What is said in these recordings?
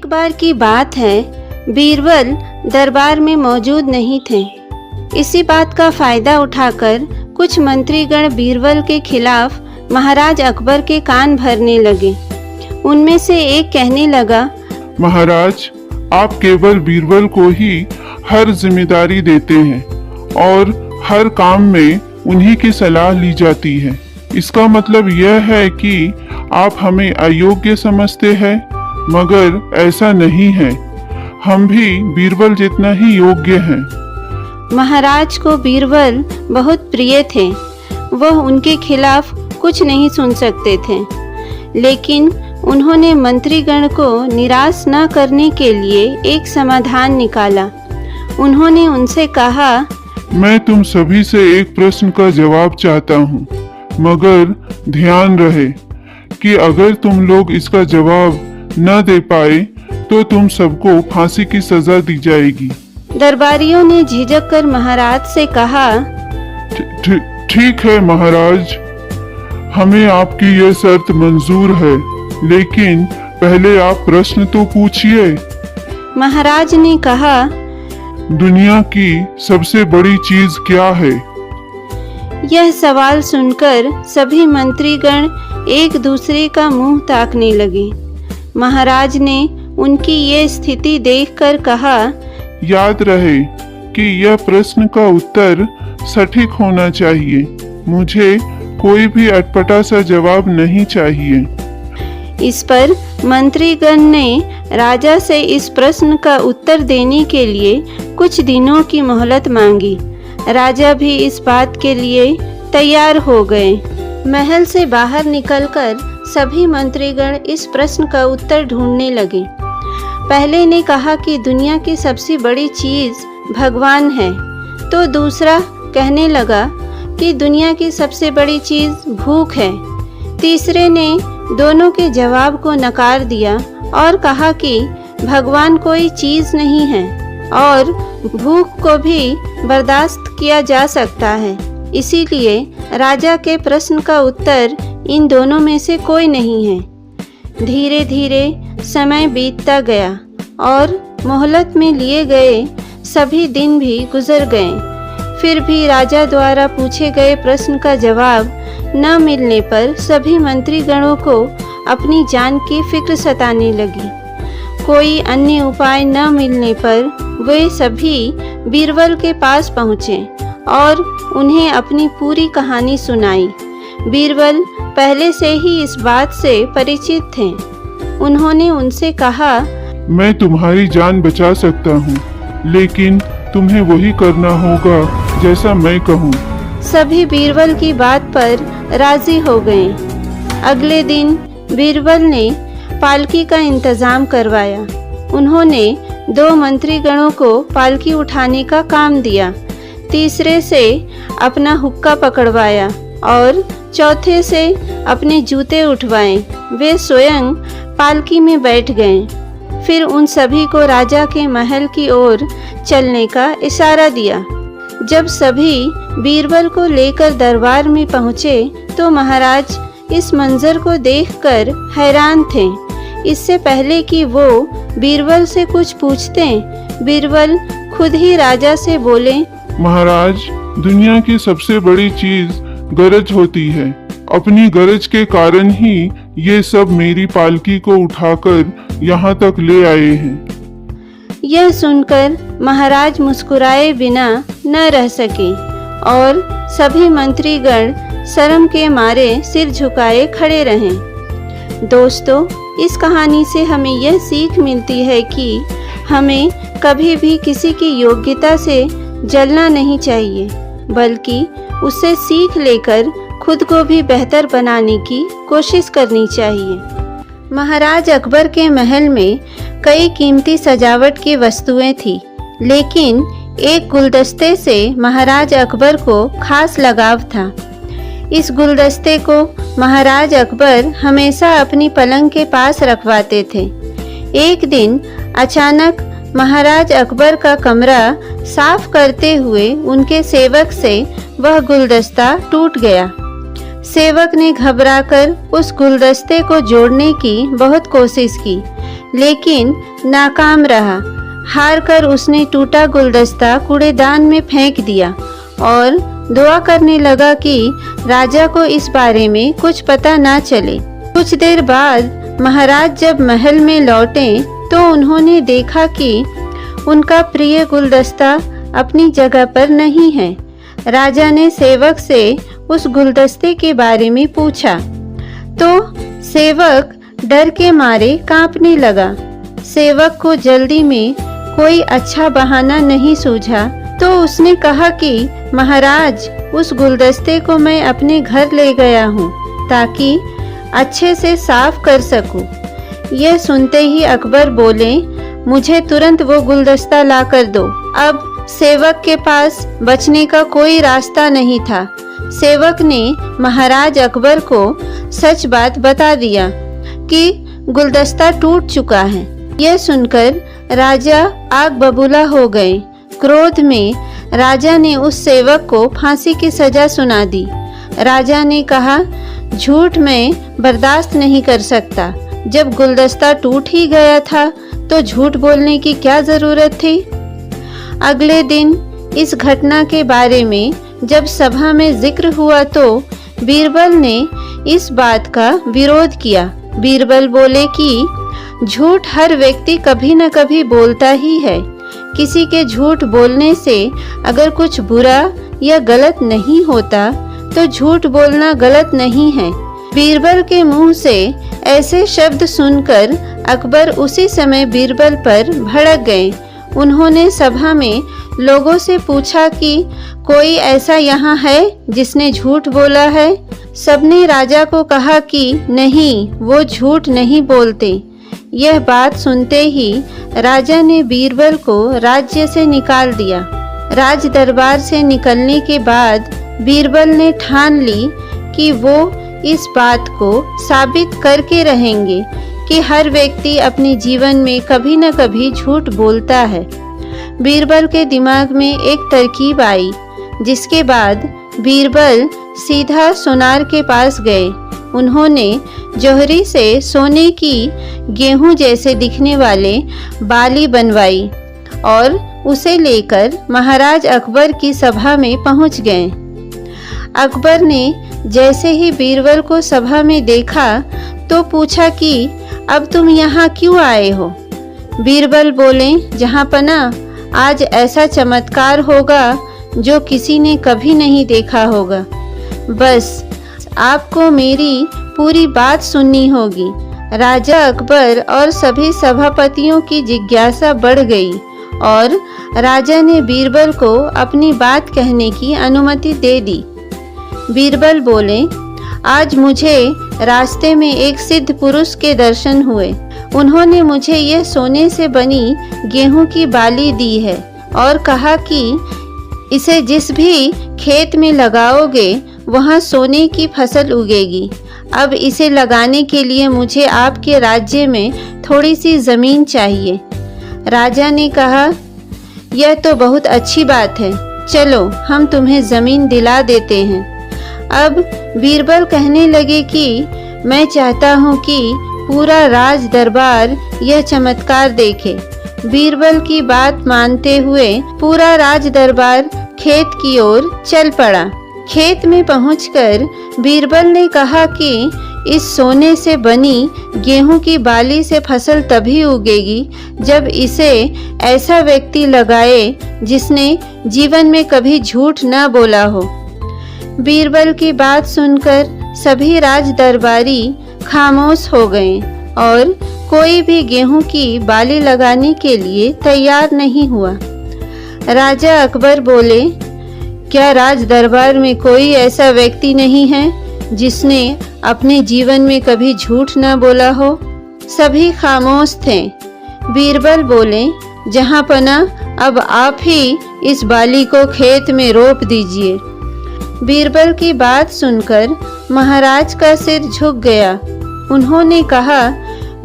एक बार की बात है, बीरबल दरबार में मौजूद नहीं थे। इसी बात का फायदा उठाकर कुछ मंत्रीगण बीरबल के खिलाफ महाराज अकबर के कान भरने लगे। उनमें से एक कहने लगा, महाराज, आप केवल बीरबल को ही हर जिम्मेदारी देते हैं और हर काम में उन्हीं की सलाह ली जाती है। इसका मतलब यह है कि आप हमें अयोग्य समझते हैं, मगर ऐसा नहीं है। हम भी बीरबल जितना ही योग्य हैं। महाराज को बीरबल बहुत प्रिय थे। वह उनके खिलाफ कुछ नहीं सुन सकते थे, लेकिन उन्होंने मंत्रीगण को निराश न करने के लिए एक समाधान निकाला। उन्होंने उनसे कहा, मैं तुम सभी से एक प्रश्न का जवाब चाहता हूँ, मगर ध्यान रहे कि अगर तुम लोग इसका जवाब न दे पाए तो तुम सबको फांसी की सजा दी जाएगी। दरबारियों ने झिझक कर महाराज से कहा, ठीक है महाराज, हमें आपकी यह शर्त मंजूर है, लेकिन पहले आप प्रश्न तो पूछिए। महाराज ने कहा, दुनिया की सबसे बड़ी चीज क्या है? यह सवाल सुनकर सभी मंत्रीगण एक दूसरे का मुंह ताकने लगे। महाराज ने उनकी ये स्थिति देखकर कहा, याद रहे कि यह प्रश्न का उत्तर सटीक होना चाहिए। मुझे कोई भी अटपटा सा जवाब नहीं चाहिए। इस पर मंत्रीगण ने राजा से इस प्रश्न का उत्तर देने के लिए कुछ दिनों की मोहलत मांगी। राजा भी इस बात के लिए तैयार हो गए। महल से बाहर निकलकर सभी मंत्रीगण इस प्रश्न का उत्तर ढूंढने लगे। पहले ने कहा कि दुनिया की सबसे बड़ी चीज भगवान है, तो दूसरा कहने लगा कि दुनिया की सबसे बड़ी चीज भूख है। तीसरे ने दोनों के जवाब को नकार दिया और कहा कि भगवान कोई चीज नहीं है और भूख को भी बर्दाश्त किया जा सकता है। इसीलिए राजा के प्रश्न का उत्तर इन दोनों में से कोई नहीं है। धीरे धीरे समय बीतता गया और मोहलत में लिए गए सभी दिन भी गुजर गए। फिर भी राजा द्वारा पूछे गए प्रश्न का जवाब न मिलने पर सभी मंत्रीगणों को अपनी जान की फिक्र सताने लगी। कोई अन्य उपाय न मिलने पर वे सभी बीरबल के पास पहुँचे और उन्हें अपनी पूरी कहानी सुनाई। बीरबल पहले से ही इस बात से परिचित थे। उन्होंने उनसे कहा, मैं तुम्हारी जान बचा सकता हूँ, लेकिन तुम्हें वही करना होगा जैसा मैं कहूँ। सभी बीरबल की बात पर राजी हो गए। अगले दिन बीरबल ने पालकी का इंतजाम करवाया। उन्होंने 2 मंत्रीगणों को पालकी उठाने का काम दिया, तीसरे से अपना हुक्का पकड़वाया और चौथे से अपने जूते उठवाए। वे स्वयं पालकी में बैठ गए। फिर उन सभी को राजा के महल की ओर चलने का इशारा दिया। जब सभी बीरबल को लेकर दरबार में पहुँचे तो महाराज इस मंजर को देखकर हैरान थे। इससे पहले कि वो बीरबल से कुछ पूछते, बीरबल खुद ही राजा से बोले, महाराज, दुनिया की सबसे बड़ी चीज गरज होती है। अपनी गरज के कारण ही ये सब मेरी पालकी को उठाकर यहाँ तक ले आए हैं। यह सुनकर महाराज मुस्कुराए बिना न रह सके और सभी मंत्रीगण शर्म के मारे सिर झुकाए खड़े रहे। दोस्तों, इस कहानी से हमें यह सीख मिलती है कि हमें कभी भी किसी की योग्यता से जलना नहीं चाहिए, बल्कि उससे सीख लेकर खुद को भी बेहतर बनाने की कोशिश करनी चाहिए। महाराज अकबर के महल में कई कीमती सजावट की वस्तुएं थी, लेकिन एक गुलदस्ते से महाराज अकबर को खास लगाव था। इस गुलदस्ते को महाराज अकबर हमेशा अपनी पलंग के पास रखवाते थे। एक दिन अचानक महाराज अकबर का कमरा साफ करते हुए उनके सेवक से वह गुलदस्ता टूट गया। सेवक ने घबराकर उस गुलदस्ते को जोड़ने की बहुत कोशिश की, लेकिन नाकाम रहा। हार कर उसने टूटा गुलदस्ता कूड़ेदान में फेंक दिया और दुआ करने लगा कि राजा को इस बारे में कुछ पता ना चले। कुछ देर बाद महाराज जब महल में लौटे तो उन्होंने देखा कि उनका प्रिय गुलदस्ता अपनी जगह पर नहीं है। राजा ने सेवक से उस गुलदस्ते के बारे में पूछा तो सेवक डर के मारे कांपने लगा। सेवक को जल्दी में कोई अच्छा बहाना नहीं सूझा तो उसने कहा कि महाराज, उस गुलदस्ते को मैं अपने घर ले गया हूँ ताकि अच्छे से साफ कर सकूं। यह सुनते ही अकबर बोले, मुझे तुरंत वो गुलदस्ता ला कर दो। अब सेवक के पास बचने का कोई रास्ता नहीं था। सेवक ने महाराज अकबर को सच बात बता दिया कि गुलदस्ता टूट चुका है। यह सुनकर राजा आग बबूला हो गए। क्रोध में राजा ने उस सेवक को फांसी की सजा सुना दी। राजा ने कहा, झूठ मैं बर्दाश्त नहीं कर सकता। जब गुलदस्ता टूट ही गया था तो झूठ बोलने की क्या जरूरत थी। अगले दिन इस घटना के बारे में जब सभा में जिक्र हुआ तो बीरबल ने इस बात का विरोध किया। बीरबल बोले कि झूठ हर व्यक्ति कभी न कभी बोलता ही है। किसी के झूठ बोलने से अगर कुछ बुरा या गलत नहीं होता तो झूठ बोलना गलत नहीं है। बीरबल के मुंह से ऐसे शब्द सुनकर अकबर उसी समय बीरबल पर भड़क गए। उन्होंने सभा में लोगों से पूछा कि कोई ऐसा यहाँ है जिसने झूठ बोला है। सबने राजा को कहा कि नहीं, वो झूठ नहीं बोलते। यह बात सुनते ही राजा ने बीरबल को राज्य से निकाल दिया। राज दरबार से निकलने के बाद बीरबल ने ठान ली कि वो इस बात को साबित करके रहेंगे कि हर व्यक्ति अपने जीवन में कभी न कभी झूठ बोलता है। बीरबल के दिमाग में एक तरकीब आई, जिसके बाद बीरबल सीधा सोनार के पास गए। उन्होंने जौहरी से सोने की गेहूं जैसे दिखने वाले बाली बनवाई और उसे लेकर महाराज अकबर की सभा में पहुंच गए। अकबर ने जैसे ही बीरबल को सभा में देखा तो पूछा कि अब तुम यहाँ क्यों आए हो। बीरबल बोले, जहाँपना, आज ऐसा चमत्कार होगा जो किसी ने कभी नहीं देखा होगा। बस आपको मेरी पूरी बात सुननी होगी। राजा अकबर और सभी सभापतियों की जिज्ञासा बढ़ गई और राजा ने बीरबल को अपनी बात कहने की अनुमति दे दी। बीरबल बोले, आज मुझे रास्ते में एक सिद्ध पुरुष के दर्शन हुए। उन्होंने मुझे यह सोने से बनी गेहूं की बाली दी है और कहा कि इसे जिस भी खेत में लगाओगे वहां सोने की फसल उगेगी। अब इसे लगाने के लिए मुझे आपके राज्य में थोड़ी सी जमीन चाहिए। राजा ने कहा, यह तो बहुत अच्छी बात है, चलो हम तुम्हें जमीन दिला देते हैं। अब बीरबल कहने लगे कि मैं चाहता हूँ कि पूरा राज दरबार यह चमत्कार देखे। बीरबल की बात मानते हुए पूरा राज दरबार खेत की ओर चल पड़ा। खेत में पहुंचकर बीरबल ने कहा कि इस सोने से बनी गेहूं की बाली से फसल तभी उगेगी जब इसे ऐसा व्यक्ति लगाए जिसने जीवन में कभी झूठ न बोला हो। बीरबल की बात सुनकर सभी राज दरबारी खामोश हो गए और कोई भी गेहूं की बाली लगाने के लिए तैयार नहीं हुआ। राजा अकबर बोले, क्या राज दरबार में कोई ऐसा व्यक्ति नहीं है जिसने अपने जीवन में कभी झूठ न बोला हो? सभी खामोश थे। बीरबल बोले, जहाँपना, अब आप ही इस बाली को खेत में रोप दीजिए। बीरबल की बात सुनकर महाराज का सिर झुक गया। उन्होंने कहा,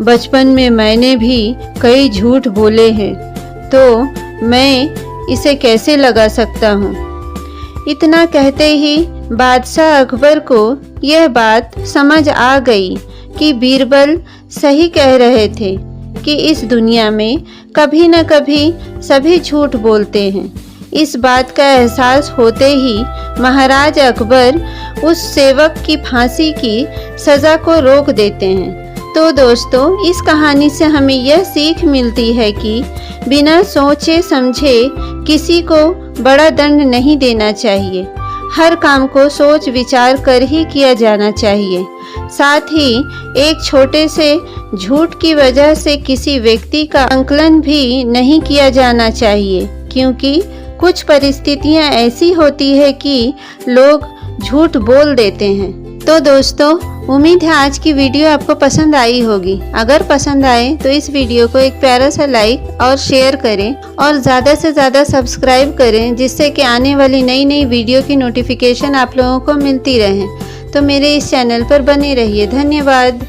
बचपन में मैंने भी कई झूठ बोले हैं, तो मैं इसे कैसे लगा सकता हूँ। इतना कहते ही बादशाह अकबर को यह बात समझ आ गई कि बीरबल सही कह रहे थे कि इस दुनिया में कभी न कभी सभी झूठ बोलते हैं। इस बात का एहसास होते ही महाराज अकबर उस सेवक की फांसी की सज़ा को रोक देते हैं। तो दोस्तों, इस कहानी से हमें यह सीख मिलती है कि बिना सोचे समझे किसी को बड़ा दंड नहीं देना चाहिए। हर काम को सोच विचार कर ही किया जाना चाहिए। साथ ही एक छोटे से झूठ की वजह से किसी व्यक्ति का आकलन भी नहीं किया जाना चाहिए, क्योंकि कुछ परिस्थितियां ऐसी होती है कि लोग झूठ बोल देते हैं। तो दोस्तों, उम्मीद है आज की वीडियो आपको पसंद आई होगी। अगर पसंद आए तो इस वीडियो को एक प्यारा सा लाइक और शेयर करें और ज़्यादा से ज़्यादा सब्सक्राइब करें, जिससे कि आने वाली नई नई वीडियो की नोटिफिकेशन आप लोगों को मिलती रहे। तो मेरे इस चैनल पर बने रहिए। धन्यवाद।